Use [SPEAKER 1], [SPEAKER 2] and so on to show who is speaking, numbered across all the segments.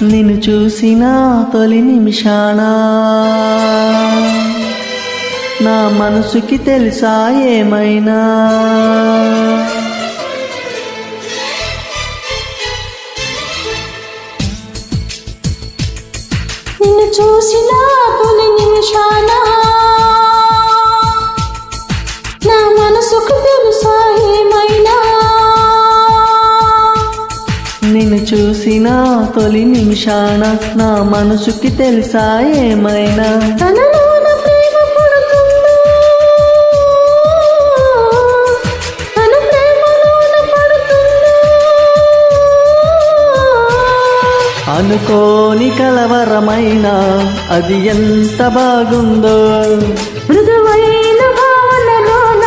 [SPEAKER 1] నిన్ను చూసిన తొలి నిమిషాన నా మనసుకి తెలుసా ఏమైనా
[SPEAKER 2] నిన్ను చూసిన తొలి నిమిషాన నా మనసుకు తెలుసా ఏమైనా
[SPEAKER 1] నిన్ను చూసిన తొలి నిమిషాన నా మనసుకి తెలుసా ఏమైనా
[SPEAKER 2] తనలోన ప్రేమ పుడుతుందో తన ప్రేమలోన పడుతుందో
[SPEAKER 1] అనుకోని కలవరమైన అది ఎంత బాగుందో
[SPEAKER 2] మృదువైన భావనలోన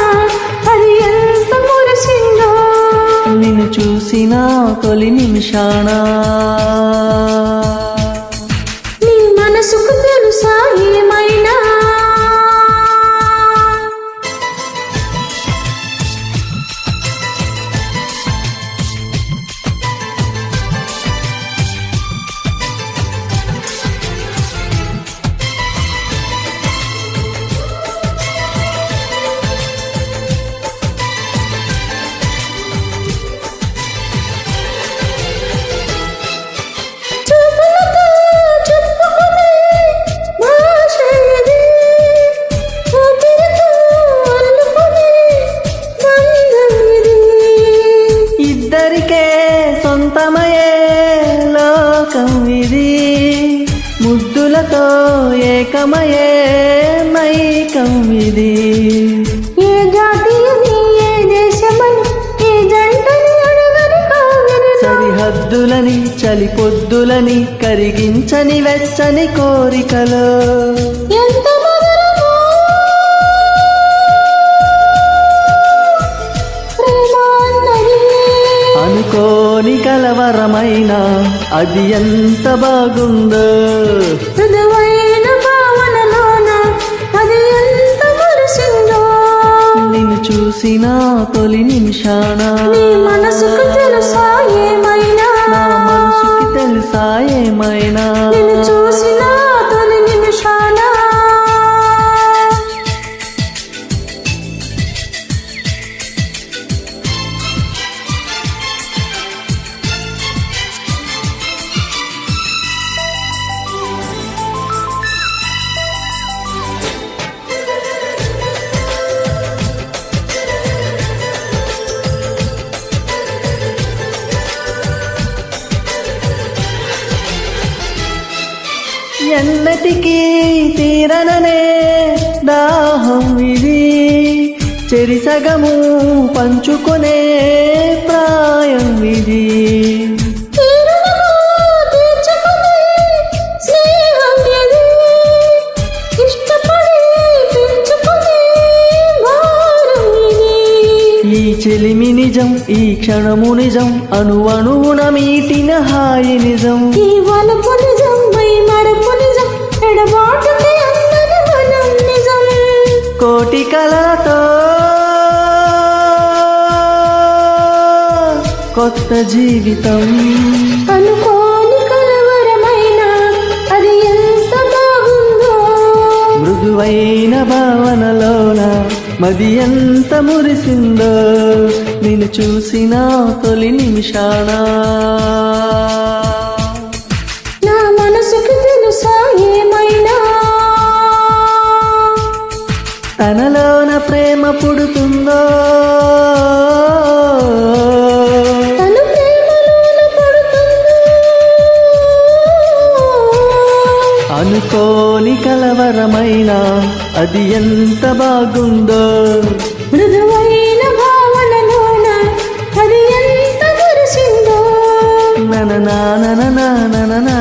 [SPEAKER 2] అది ఎంత మురిసిందో
[SPEAKER 1] నిన్ను చూసిన తొలి నిమిషాన
[SPEAKER 2] నీ మనసుకు తెలుసా ఏమైనా
[SPEAKER 1] సొంతమయే లోకం ఇది ముద్దులతో ఏకమయే మైకం ఇది
[SPEAKER 2] ఏ జాతి అని ఏ దేశమని ఏ జంటని అడగని కాగని
[SPEAKER 1] సరిహద్దులని చలి పొద్దులని కరిగించని వెచ్చని కోరికలో
[SPEAKER 2] ఎంత మధురమో ప్రేమ అన్నది
[SPEAKER 1] అనుకోని కలవరమైన అది ఎంత బాగుందో
[SPEAKER 2] మృదువైన భావనలోన అది ఎంత మురిసిందో
[SPEAKER 1] నిన్ను చూసిన తొలి నిమిషాన
[SPEAKER 2] నీ మనసుకు తెలుసా ఏమైనా
[SPEAKER 1] నా మనసుకి తెలుసా ఏమైనా
[SPEAKER 2] నిన్ను చూసిన తొలి నిమిషాన
[SPEAKER 1] ఎన్నటికీ తీరననే దాహం ఇది చెరిసగము పంచుకునే ప్రాయం ఇది
[SPEAKER 2] తీరము తీర్చుకునే స్నేహం ఇది ఇష్టపడి పెంచుకునే భారం ఇది
[SPEAKER 1] ఈ చెలిమి నిజం ఈ క్షణము నిజం అణువణువున మీటిన హాయి నిజం
[SPEAKER 2] ఈ వలపు నిజం మై మరపు నిజం ఎడబాటుకి అందని మనం నిజం
[SPEAKER 1] కోటి కలతో కొత్త జీవితం
[SPEAKER 2] అనుకోని కలవరమైన అది ఎంత బాగుందో
[SPEAKER 1] మృదువైన భావనలోన మది ఎంత మురిసిందో నిన్ను చూసిన తొలి నిమిషాన
[SPEAKER 2] నా మనసుకు తెలుసా ఏమైనా
[SPEAKER 1] తనలోన ప్రేమ పుడుతుందో
[SPEAKER 2] తను ప్రేమలోన పడుతుందో
[SPEAKER 1] అనుకోని కలవరమైన అది ఎంత బాగుందో
[SPEAKER 2] మృదువైన భావనలోన అది ఎంత మురిసిందో
[SPEAKER 1] నన నా